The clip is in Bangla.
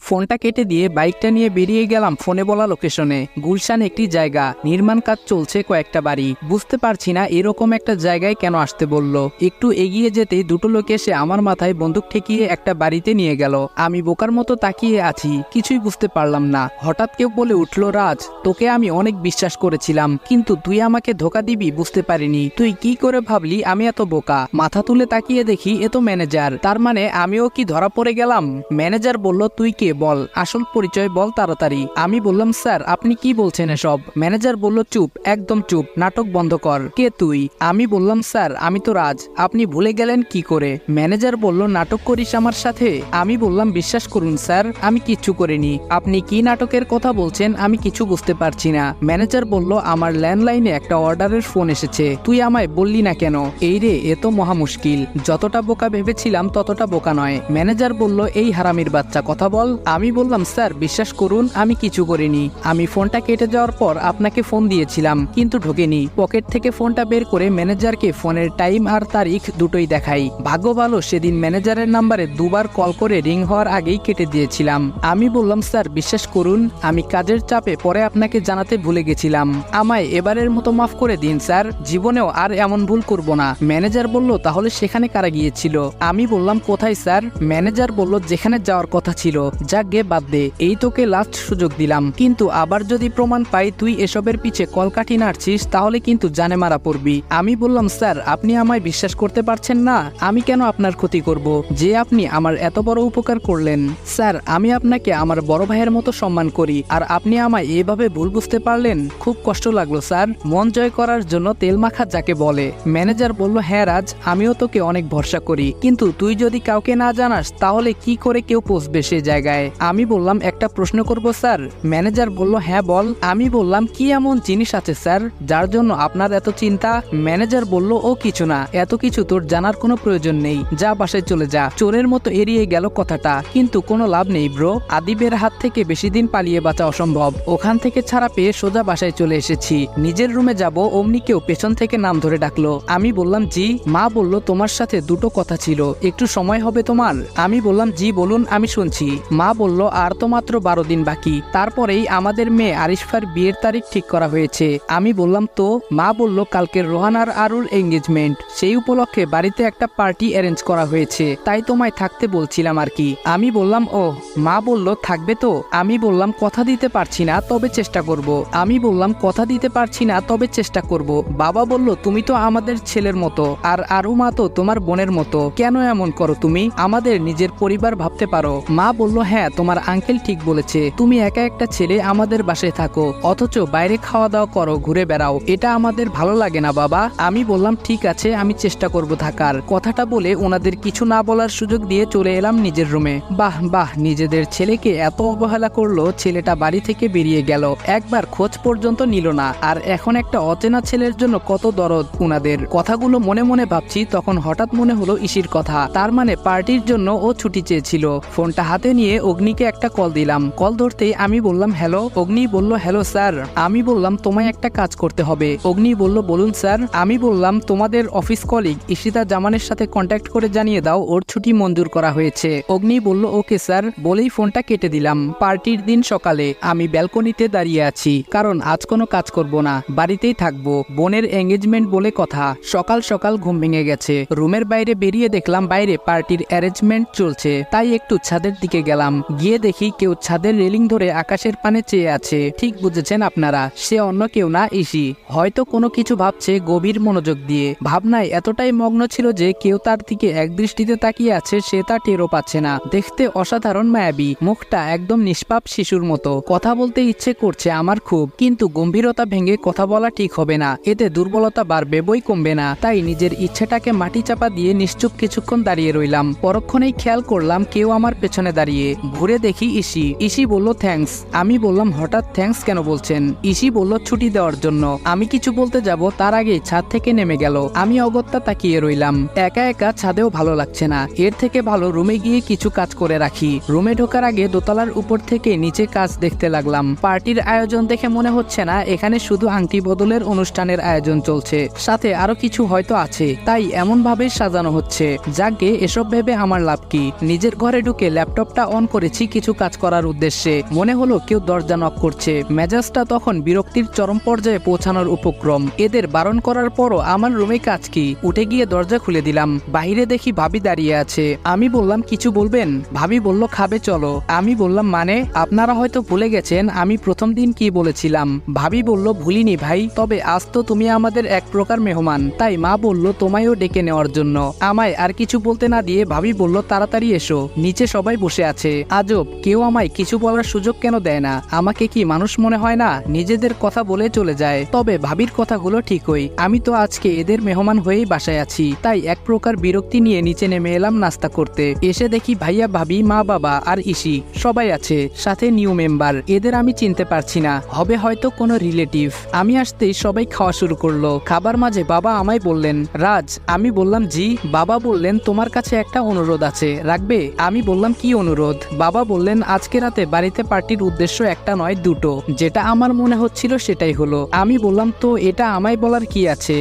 ফোনটা কেটে দিয়ে বাইকটা নিয়ে বেরিয়ে গেলাম ফোনে বলা লোকেশনে। গুলশান একটি জায়গা, নির্মাণ কাজ চলছে কয়েকটা বাড়ি। বুঝতে পারছি না এরকম একটা জায়গায় কেন আসতে বলল। একটু এগিয়ে যেতেই দুটো লোক এসে আমার মাথায় বন্দুক ঠেকিয়ে একটা বাড়িতে নিয়ে গেল। আমি বোকার মতো তাকিয়ে আছি, কিছুই বুঝতে পারলাম না। হঠাৎ কেউ বলে উঠল, রাজ, তোকে আমি অনেক বিশ্বাস করেছিলাম, কিন্তু তুই আমাকে ধোকা দিবি বুঝতে পারিনি। তুই কি করে ভাবলি আমি এত বোকা? মাথা তুলে তাকিয়ে দেখি এ তো ম্যানেজার। তার মানে আমিও কি ধরা পড়ে গেলাম? ম্যানেজার বলল, তুই কে বল, আসল পরিচয় বল তাড়াতাড়ি। আমি বললাম, স্যার আপনি কি বলছেন এসব? ম্যানেজার বলল, চুপ, একদম চুপ, নাটক বন্ধ কর। কে তুই? আমি বললাম, স্যার আমি তো রাজ, আপনি ভুলে গেলেন কি করে? ম্যানেজার বলল, নাটক করিস আমার সাথে? আমি বললাম, বিশ্বাস করুন স্যার, আমি কিচ্ছু করিনি। আপনি কি নাটকের কথা বলছেন আমি কিছু বুঝতে পারছি না। ম্যানেজার বলল, আমার ল্যান্ডলাইনে একটা অর্ডারের ফোন এসেছে, তুই আমায় বললি না কেন? এই রে, এ তো মহা মুশকিল। যতটা বোকা ভেবেছিলাম ততটা বোকা নয়। ম্যানেজার বলল, এই হারামির বাচ্চা, কথা বল। আমি বললাম, স্যার বিশ্বাস করুন আমি কিছু করিনি। আমি ফোনটা কেটে যাওয়ার পর আপনাকে ফোন দিয়েছিলাম, কিন্তু ঢোকেনি। পকেট থেকে ফোনটা বের করে ম্যানেজারকে ফোনের টাইম আর তারিখ দুটোই দেখাই। ভাগ্য ভালো সেদিন ম্যানেজারের নাম্বারে দুবার কল করে রিং হওয়ার আগেই কেটে দিয়েছিলাম। আমি বললাম, স্যার বিশ্বাস করুন আমি কাজের চাপে পরে আপনাকে জানাতে ভুলে গেছিলাম। আমায় এবারের মতো মাফ করে দিন স্যার, জীবনেও আর এমন ভুল করব না। ম্যানেজার বলল, তাহলে সেখানে কারা গিয়েছিল? আমি বললাম, কোথায় স্যার? ম্যানেজার বলল, যেখানে যাওয়ার কথা ছিল। যাক গে, বাদ দে, এই তোকে লাস্ট সুযোগ দিলাম, কিন্তু আবার যদি প্রমাণ পাই তুই এসবের পিছে কলকাঠি নাড়ছিস তাহলে কিন্তু জানে মারা পড়বি। আমি বললাম, স্যার আপনি আমায় বিশ্বাস করতে পারছেন না? আমি কেন আপনার ক্ষতি করব, যে আপনি আমার এত বড় উপকার করলেন? স্যার আমি আপনাকে আমার বড় ভাইয়ের মতো সম্মান করি, আর আপনি আমায় এভাবে ভুল বুঝতে পারলেন, খুব কষ্ট লাগলো স্যার। মন জয় করার জন্য তেল মাখা যাকে বলে। ম্যানেজার বলল, হ্যাঁ রাজ, আমিও তোকে অনেক ভরসা করি, কিন্তু তুই যদি কাউকে না জানাস তাহলে কি করে কেউ পৌঁছবে সে জায়গায়? আমি বললাম, একটা প্রশ্ন করব স্যার? ম্যানেজার বলল, হ্যাঁ বল। আমি বললাম, কি এমন জিনিস আছে স্যার যার জন্য আপনার এত চিন্তা? ম্যানেজার বলল, ও কিছু না, এত কিছু তোর জানার কোনো প্রয়োজন নেই, যা বাসায় চলে যা। চোরের মতো এড়িয়ে গেল কথাটা, কিন্তু কোনো লাভ নেই ব্রো। আদিবের হাত থেকে বেশি দিন পালিয়ে বাঁচা অসম্ভব। ওখান থেকে ছাড়া পেয়ে সোজা বাসায় চলে এসেছি। নিজের রুমে যাব অমনি কেউ পেছন থেকে নাম ধরে ডাকলো। আমি বললাম, জি। মা বলল, তোমার সাথে দুটো কথা ছিল, একটু সময় হবে তোমার? আমি বললাম, জি বলুন, আমি শুনছি। মা বলল, আর তো মাত্র 12 দিন বাকি, তারপরেই আমাদের মেয়ে আরিশফার বিয়ের তারিখ ঠিক করা হয়েছে। আমি বললাম, তো? মা বলল, কালকে রোহান আর আরুর এঙ্গেজমেন্ট, সেই উপলক্ষে বাড়িতে একটা পার্টি অ্যারেঞ্জ করা হয়েছে, তাই তোমায় থাকতে বলছিলাম আর কি। আমি বললাম, ও। মা বলল, থাকবে তো? আমি বললাম, কথা দিতে পারছি না, তবে চেষ্টা করব। আমি বললাম, কথা দিতে পারছি না, তবে চেষ্টা করব। বাবা বলল, তুমি তো আমাদের ছেলের মতো, আর আরু মা তো তোমার বোনের মতো, কেন এমন করো তুমি? আমাদের নিজের পরিবার ভাবতে পারো। মা বলল, হ্যাঁ তোমার আঙ্কেল ঠিক বলেছে, তুমি একা একটা ছেলে আমাদের বাসায় থাকো, অথচ বাইরে খাওয়া দাওয়া করো, ঘুরে বেড়াও, এটা আমাদের ভালো লাগে না বাবা। আমি বললাম, ঠিক আছে আমি চেষ্টা করব থাকার। কথাটা বলে ওনাদের কিছু না বলার সুযোগ দিয়ে চলে এলাম নিজের রুমে। বাহ বাহ, নিজেদের ছেলেকে এত অবহেলা করলো, ছেলেটা বাড়ি থেকে বেরিয়ে গেল, একবার খোঁজ পর্যন্ত নিল না, আর এখন একটা অচেনা ছেলের জন্য কত দরদ উনাদের। কথাগুলো মনে মনে ভাবছি, তখন হঠাৎ মনে হলো ইসির কথা। তার মানে পার্টির জন্য ও ছুটি চেয়েছিল। ফোনটা হাতে নিয়ে অগ্নিকে একটা কল দিলাম। কল ধরতেই আমি বললাম, হ্যালো। অগ্নি বলল, হ্যালো স্যার। আমি বললাম, তোমায় একটা কাজ করতে হবে। অগ্নি বলল, বলুন স্যার। আমি বললাম, তোমাদের অফিস কলিগ ইশিতা জামানের সাথে কন্ট্যাক্ট করে জানিয়ে দাও ওর ছুটি মঞ্জুর করা হয়েছে। অগ্নি বলল, ওকে স্যার, বলেই ফোনটা কেটে দিলাম। পার্টির দিন সকালে আমি ব্যালকনিতে দাঁড়িয়ে আছি, কারণ আজ কোনো কাজ করব না, বাড়িতেই থাকবো। বোনের এঙ্গেজমেন্ট বলে কথা। সকাল সকাল ঘুম ভেঙে গেছে। রুমের বাইরে বেরিয়ে দেখলাম বাইরে পার্টির অ্যারেঞ্জমেন্ট চলছে, তাই একটু ছাদের দিকে গেলাম। গিয়ে দেখি কেউ ছাদের রেলিং ধরে আকাশের পানে চেয়ে আছে। ঠিক বুঝেছেন আপনারা, সে অন্য কেউ না, ইসি। হয়তো কোনো কিছু ভাবছে গভীর মনোযোগ দিয়ে। ভাবনায় এতটাই মগ্ন ছিল যে কেউ তার দিকে এক দৃষ্টিতে তাকিয়ে আছে, সে তা টেরও পাচ্ছে না। দেখতে অসাধারণ মায়াবী, মুখটা একদম নিষ্পাপ শিশুর মতো। কথা বলতে ইচ্ছে করছে আমার খুব, কিন্তু গম্ভীরতা ভেঙে কথা বলা ঠিক হবে না, এতে দুর্বলতা বাড়বে বই কমবে না। তাই নিজের ইচ্ছেটাকে মাটি চাপা দিয়ে নিশ্চুপ কিছুক্ষণ দাঁড়িয়ে রইলাম। পরক্ষণেই খেয়াল করলাম কেউ আমার পেছনে দাঁড়িয়ে। ঘুরে দেখি ইসি। ইসি বলল, থ্যাঙ্কস। আমি বললাম, হঠাৎ থ্যাঙ্কস কেন বলছেন? ইসি বলল, ছুটি দেওয়ার জন্য। আমি কিছু বলতে যাব তার আগেই ছাদ থেকে নেমে গেল। আমি অগত্যা তাকিয়ে রইলাম। একা একা ছাদেও ভালো লাগছে না, এর থেকে ভালো রুমে গিয়ে কিছু কাজ করে রাখি। রুমে ঢোকার আগে দোতলার উপর থেকে নিচে কাজ দেখতে লাগলাম। পার্টির আয়োজন দেখে মনে হচ্ছে না এখানে শুধু আংটি বদলের অনুষ্ঠানের আয়োজন চলছে, সাথে আরো কিছু হয়তো আছে, তাই এমন ভাবে সাজানো হচ্ছে। যাকে এসব ভেবে আমার লাভ কি? নিজের ঘরে ঢুকে ল্যাপটপটা অন করে করেছি কিছু কাজ করার উদ্দেশ্যে। মনে হলো কেউ দরজা নক করছে। মেজাজটা তখন বিরক্তির চরম পর্যায়ে পৌঁছানোর উপক্রম। এদের বারণ করার পরও আমার রুমে কাজ কি? উঠে গিয়ে দরজা খুলে দিলাম। বাহিরে দেখি ভাবি দাঁড়িয়ে আছে। আমি বললাম কিছু বলবেন? ভাবি বলল খাবে চলো। আমি বললাম মানে? আপনারা হয়তো ভুলে গেছেন আমি প্রথম দিন কি বলেছিলাম। ভাবি বলল ভুলিনি ভাই, তবে আজ তো তুমি আমাদের এক প্রকার মেহমান, তাই মা বলল তোমায়ও ডেকে নেওয়ার জন্য। আমায় আর কিছু বলতে না দিয়ে ভাবি বলল তাড়াতাড়ি এসো, নিচে সবাই বসে আছে। আজব, কেউ আমায় কিছু বলার সুযোগ কেন দেয় না? আমাকে কি মানুষ মনে হয় না? নিজেদের কথা বলে চলে যায়। তবে ভাবির কথাগুলো ঠিকই, আমি তো আজকে এদের মেহমান হয়েই বাসায় আছি, তাই এক প্রকার বিরক্তি নিয়ে নিচে নেমে এলাম নাস্তা করতে। এসে দেখি ভাইয়া ভাবি মা বাবা আর ইসি সবাই আছে, সাথে নিউ মেম্বার। এদের আমি চিনতে পারছি না, হবে হয়তো কোনো রিলেটিভ। আমি আসতেই সবাই খাওয়া শুরু করলো। খাবার মাঝে বাবা আমায় বললেন রাজ। আমি বললাম জি। বাবা বললেন তোমার কাছে একটা অনুরোধ আছে, রাখবে? আমি বললাম কি অনুরোধ? বাবা বললেন আজকে রাতে বাড়িতে পার্টির উদ্দেশ্য একটা নয় দুটো। যেটা আমার মনে হচ্ছিল সেটাই হলো। আমি বললাম তো এটা আমায় বলার কি আছে?